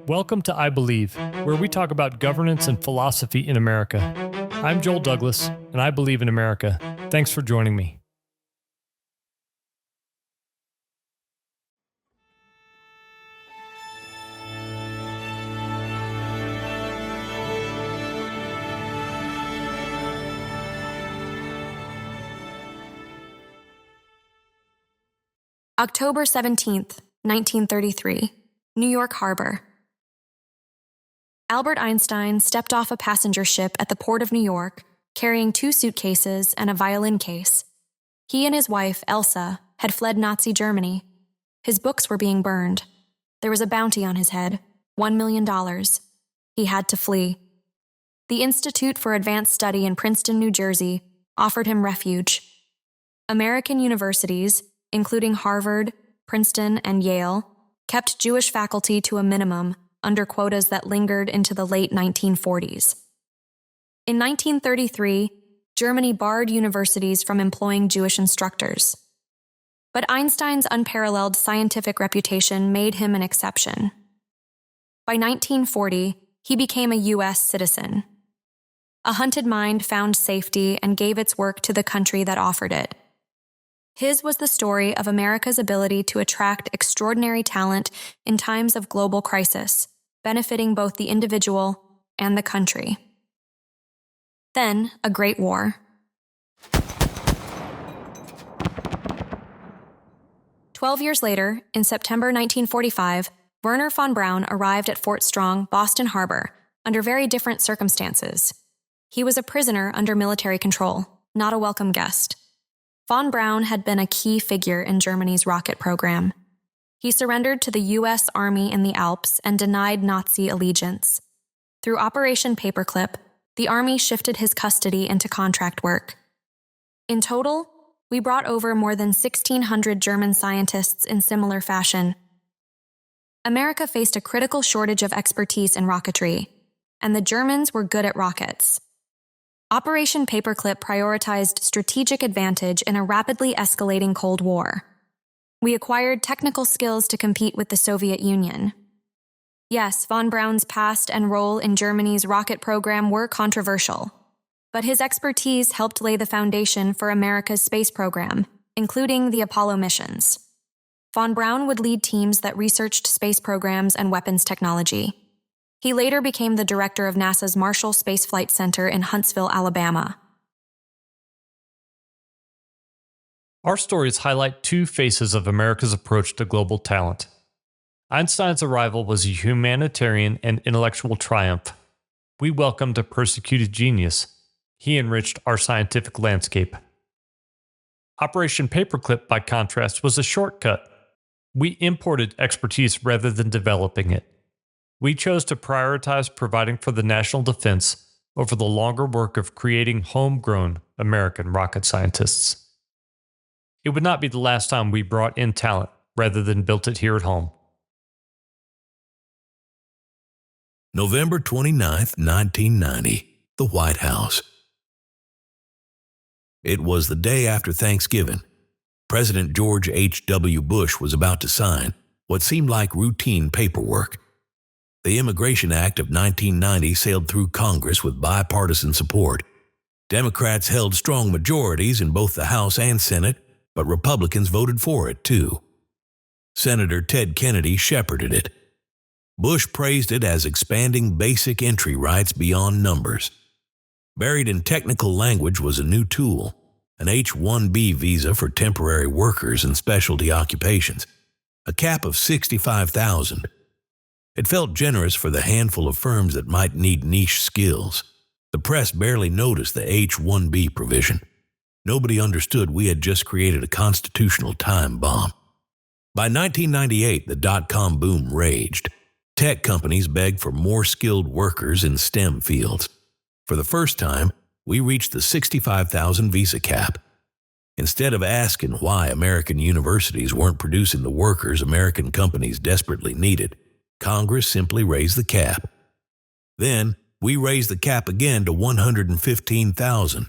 Welcome to I Believe, where we talk about governance and philosophy in America. I'm Joel Douglas, and I believe in America. Thanks for joining me. October 17th, 1933, New York Harbor. Albert Einstein stepped off a passenger ship at the port of New York, carrying 2 suitcases and a violin case. He and his wife, Elsa, had fled Nazi Germany. His books were being burned. There was a bounty on his head, $1 million. He had to flee. The Institute for Advanced Study in Princeton, New Jersey, offered him refuge. American universities, including Harvard, Princeton, and Yale, kept Jewish faculty to a minimum under quotas that lingered into the late 1940s. In 1933, Germany barred universities from employing Jewish instructors. But Einstein's unparalleled scientific reputation made him an exception. By 1940, he became a U.S. citizen. A hunted mind found safety and gave its work to the country that offered it. His was the story of America's ability to attract extraordinary talent in times of global crisis, benefiting both the individual and the country. Then, a great war. 12 years later, in September 1945, Wernher von Braun arrived at Fort Strong, Boston Harbor, under very different circumstances. He was a prisoner under military control, not a welcome guest. Von Braun had been a key figure in Germany's rocket program. He surrendered to the U.S. Army in the Alps and denied Nazi allegiance. Through Operation Paperclip, the Army shifted his custody into contract work. In total, we brought over more than 1,600 German scientists in similar fashion. America faced a critical shortage of expertise in rocketry, and the Germans were good at rockets. Operation Paperclip prioritized strategic advantage in a rapidly escalating Cold War. We acquired technical skills to compete with the Soviet Union. Yes, von Braun's past and role in Germany's rocket program were controversial, but his expertise helped lay the foundation for America's space program, including the Apollo missions. Von Braun would lead teams that researched space programs and weapons technology. He later became the director of NASA's Marshall Space Flight Center in Huntsville, Alabama. Our stories highlight 2 faces of America's approach to global talent. Einstein's arrival was a humanitarian and intellectual triumph. We welcomed a persecuted genius. He enriched our scientific landscape. Operation Paperclip, by contrast, was a shortcut. We imported expertise rather than developing it. We chose to prioritize providing for the national defense over the longer work of creating homegrown American rocket scientists. It would not be the last time we brought in talent rather than built it here at home. November 29th, 1990, the White House. It was the day after Thanksgiving. President George H.W. Bush was about to sign what seemed like routine paperwork. The Immigration Act of 1990 sailed through Congress with bipartisan support. Democrats held strong majorities in both the House and Senate, but Republicans voted for it too. Senator Ted Kennedy shepherded it. Bush praised it as expanding basic entry rights beyond numbers. Buried in technical language was a new tool, an H1B visa for temporary workers in specialty occupations, a cap of 65,000. It felt generous for the handful of firms that might need niche skills. The press barely noticed the H1B provision. Nobody understood we had just created a constitutional time bomb. By 1998, the dot-com boom raged. Tech companies begged for more skilled workers in STEM fields. For the first time, we reached the 65,000 visa cap. Instead of asking why American universities weren't producing the workers American companies desperately needed, Congress simply raised the cap. Then, we raised the cap again to 115,000.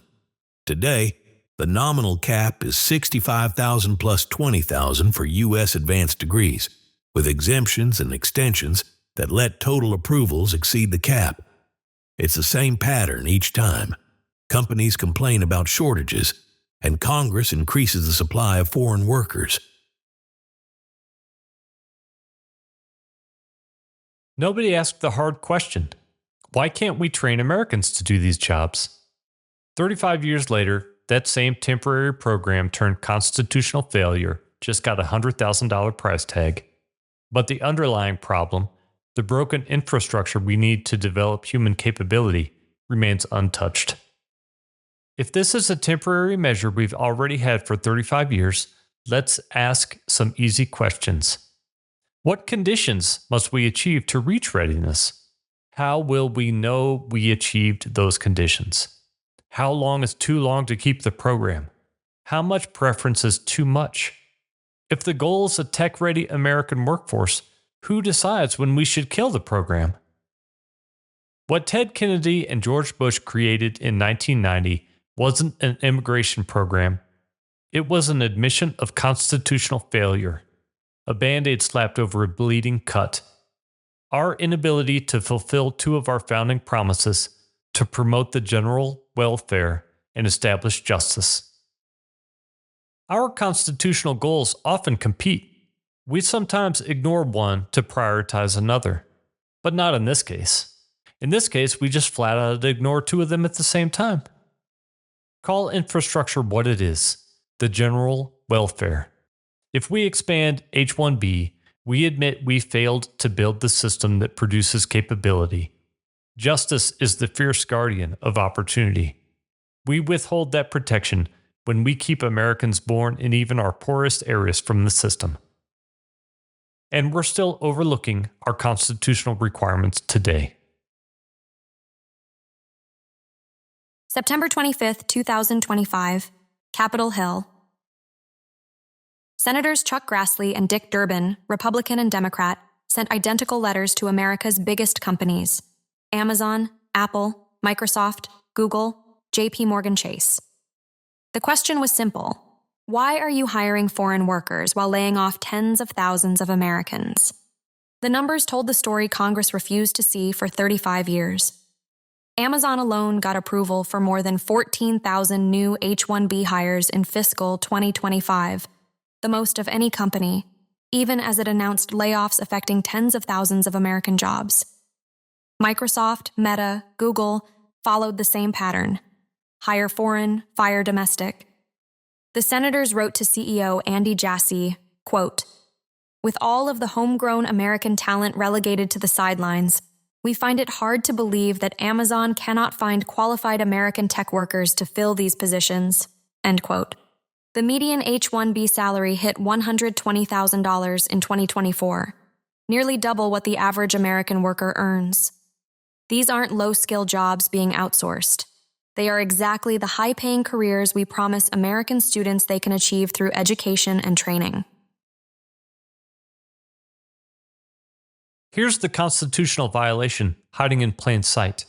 Today, the nominal cap is 65,000 plus 20,000 for U.S. advanced degrees. With exemptions and extensions, that let total approvals exceed the cap. It's the same pattern each time. Companies complain about shortages, and Congress increases the supply of foreign workers. Nobody asked the hard question. Why can't we train Americans to do these jobs? 35 years later, that same temporary program turned constitutional failure just got a $100,000 price tag. But the underlying problem, the broken infrastructure we need to develop human capability, remains untouched. If this is a temporary measure we've already had for 35 years, let's ask some easy questions. What conditions must we achieve to reach readiness? How will we know we achieved those conditions? How long is too long to keep the program? How much preference is too much? If the goal is a tech-ready American workforce, who decides when we should kill the program? What Ted Kennedy and George Bush created in 1990 wasn't an immigration program. It was an admission of constitutional failure, a Band-Aid slapped over a bleeding cut. Our inability to fulfill two of our founding promises to promote the general welfare and establish justice. Our constitutional goals often compete. We sometimes ignore one to prioritize another, but not in this case. In this case, we just flat out ignore two of them at the same time. Call infrastructure what it is, the general welfare. If we expand H1B, we admit we failed to build the system that produces capability. Justice is the fierce guardian of opportunity. We withhold that protection when we keep Americans born in even our poorest areas from the system. And we're still overlooking our constitutional requirements today. September 25th, 2025, Capitol Hill. Senators Chuck Grassley and Dick Durbin, Republican and Democrat, sent identical letters to America's biggest companies: Amazon, Apple, Microsoft, Google, JP Morgan Chase. The question was simple: why are you hiring foreign workers while laying off tens of thousands of Americans? The numbers told the story Congress refused to see for 35 years. Amazon alone got approval for more than 14,000 new H1B hires in fiscal 2025, the most of any company, even as it announced layoffs affecting tens of thousands of American jobs. Microsoft, Meta, Google followed the same pattern: hire foreign, fire domestic. The senators wrote to CEO Andy Jassy, quote, "With all of the homegrown American talent relegated to the sidelines, we find it hard to believe that Amazon cannot find qualified American tech workers to fill these positions," end quote. The median H-1B salary hit $120,000 in 2024, nearly double what the average American worker earns. These aren't low-skill jobs being outsourced. They are exactly the high-paying careers we promise American students they can achieve through education and training. Here's the constitutional violation hiding in plain sight.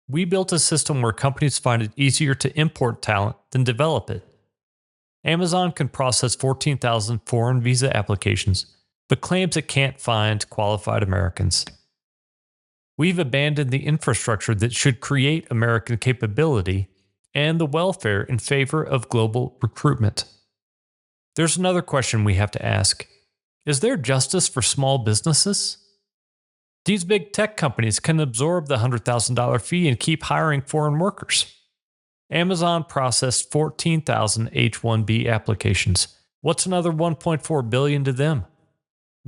We built a system where companies find it easier to import talent than develop it. Amazon can process 14,000 foreign visa applications, but claims it can't find qualified Americans. We've abandoned the infrastructure that should create American capability and the welfare in favor of global recruitment. There's another question we have to ask. Is there justice for small businesses? These big tech companies can absorb the $100,000 fee and keep hiring foreign workers. Amazon processed 14,000 H-1B applications. What's another $1.4 billion to them?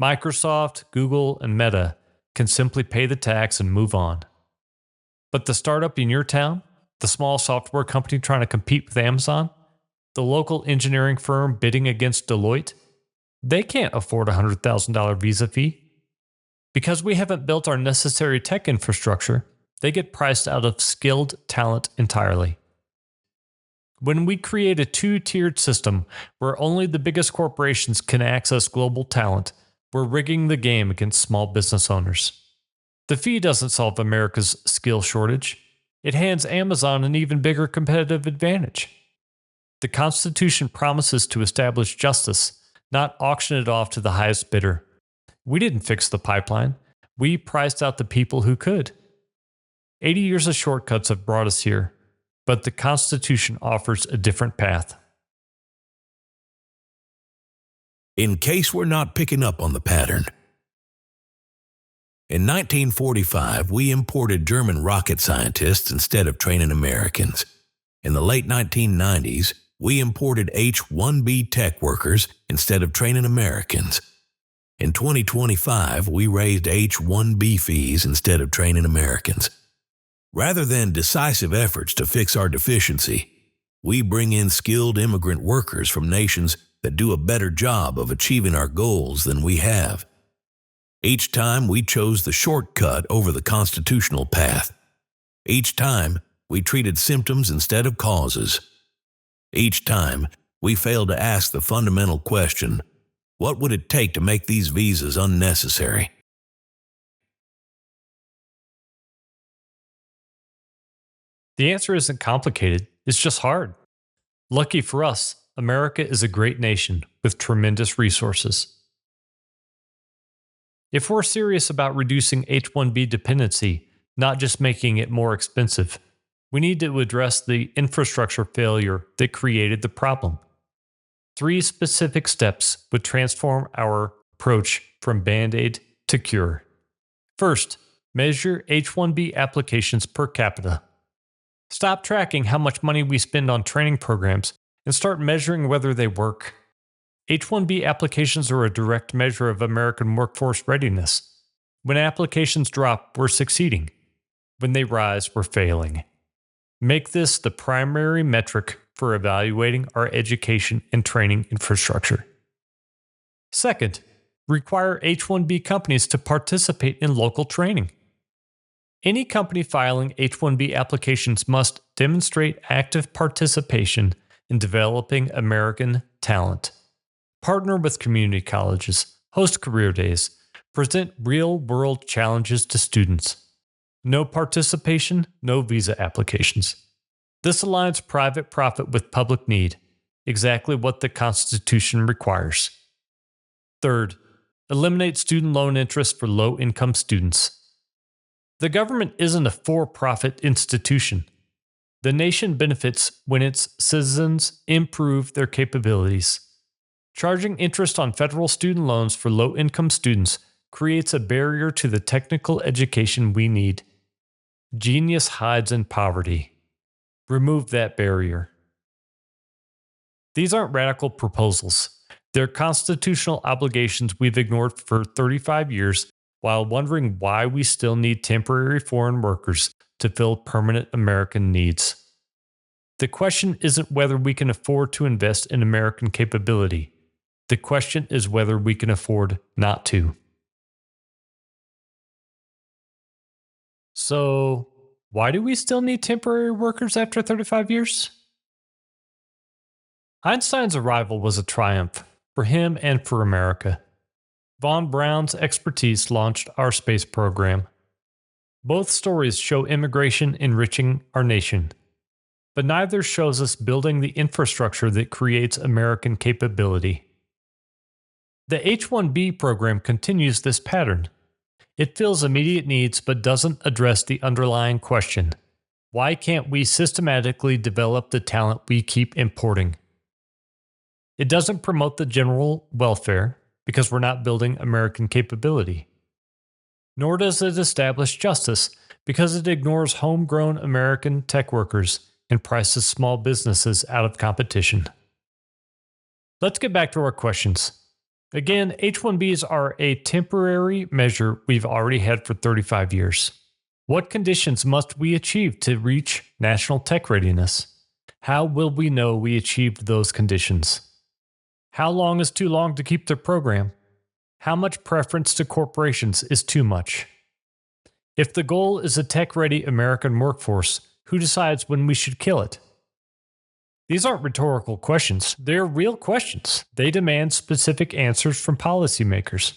Microsoft, Google, and Meta can simply pay the tax and move on. But the startup in your town, the small software company trying to compete with Amazon, the local engineering firm bidding against Deloitte, they can't afford a $100,000 visa fee. Because we haven't built our necessary tech infrastructure, they get priced out of skilled talent entirely. When we create a two-tiered system where only the biggest corporations can access global talent, we're rigging the game against small business owners. The fee doesn't solve America's skill shortage. It hands Amazon an even bigger competitive advantage. The Constitution promises to establish justice, not auction it off to the highest bidder. We didn't fix the pipeline. We priced out the people who could. 80 years of shortcuts have brought us here, but the Constitution offers a different path. In case we're not picking up on the pattern, in 1945, we imported German rocket scientists instead of training Americans. In the late 1990s, we imported H1B tech workers instead of training Americans. In 2025, we raised H1B fees instead of training Americans. Rather than decisive efforts to fix our deficiency, we bring in skilled immigrant workers from nations that do a better job of achieving our goals than we have. Each time we chose the shortcut over the constitutional path. Each time we treated symptoms instead of causes. Each time we failed to ask the fundamental question, what would it take to make these visas unnecessary? The answer isn't complicated, it's just hard. Lucky for us, America is a great nation with tremendous resources. If we're serious about reducing H1B dependency, not just making it more expensive, we need to address the infrastructure failure that created the problem. 3 specific steps would transform our approach from Band-Aid to cure. First, measure H1B applications per capita. Stop tracking how much money we spend on training programs and start measuring whether they work. H1B applications are a direct measure of American workforce readiness. When applications drop, we're succeeding. When they rise, we're failing. Make this the primary metric for evaluating our education and training infrastructure. Second, require H1B companies to participate in local training. Any company filing H1B applications must demonstrate active participation in developing American talent. Partner with community colleges, host career days, present real-world challenges to students. No participation, no visa applications. This aligns private profit with public need, exactly what the Constitution requires. Third, eliminate student loan interest for low-income students. The government isn't a for-profit institution. The nation benefits when its citizens improve their capabilities. Charging interest on federal student loans for low-income students creates a barrier to the technical education we need. Genius hides in poverty. Remove that barrier. These aren't radical proposals. They're constitutional obligations we've ignored for 35 years while wondering why we still need temporary foreign workers to fill permanent American needs. The question isn't whether we can afford to invest in American capability. The question is whether we can afford not to. So, why do we still need temporary workers after 35 years? Einstein's arrival was a triumph for him and for America. Von Braun's expertise launched our space program. Both stories show immigration enriching our nation, but neither shows us building the infrastructure that creates American capability. The H-1B program continues this pattern. It fills immediate needs but doesn't address the underlying question. Why can't we systematically develop the talent we keep importing? It doesn't promote the general welfare because we're not building American capability. Nor does it establish justice because it ignores homegrown American tech workers and prices small businesses out of competition. Let's get back to our questions. Again, H-1Bs are a temporary measure we've already had for 35 years. What conditions must we achieve to reach national tech readiness? How will we know we achieved those conditions? How long is too long to keep the program? How much preference to corporations is too much? If the goal is a tech-ready American workforce, who decides when we should kill it? These aren't rhetorical questions. They're real questions. They demand specific answers from policymakers.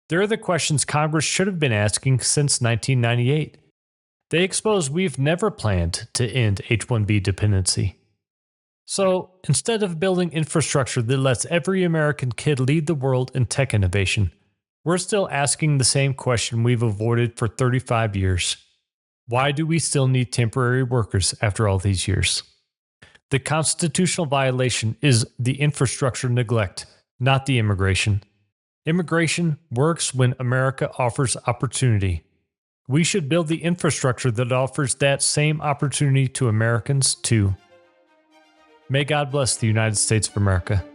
They're the questions Congress should have been asking since 1998. They expose we've never planned to end H-1B dependency. So, instead of building infrastructure that lets every American kid lead the world in tech innovation, We're still asking the same question we've avoided for 35 years. Why do we still need temporary workers after all these years? The constitutional violation is the infrastructure neglect, not the immigration. Immigration works when America offers opportunity. We should build the infrastructure that offers that same opportunity to Americans too. May God bless the United States of America.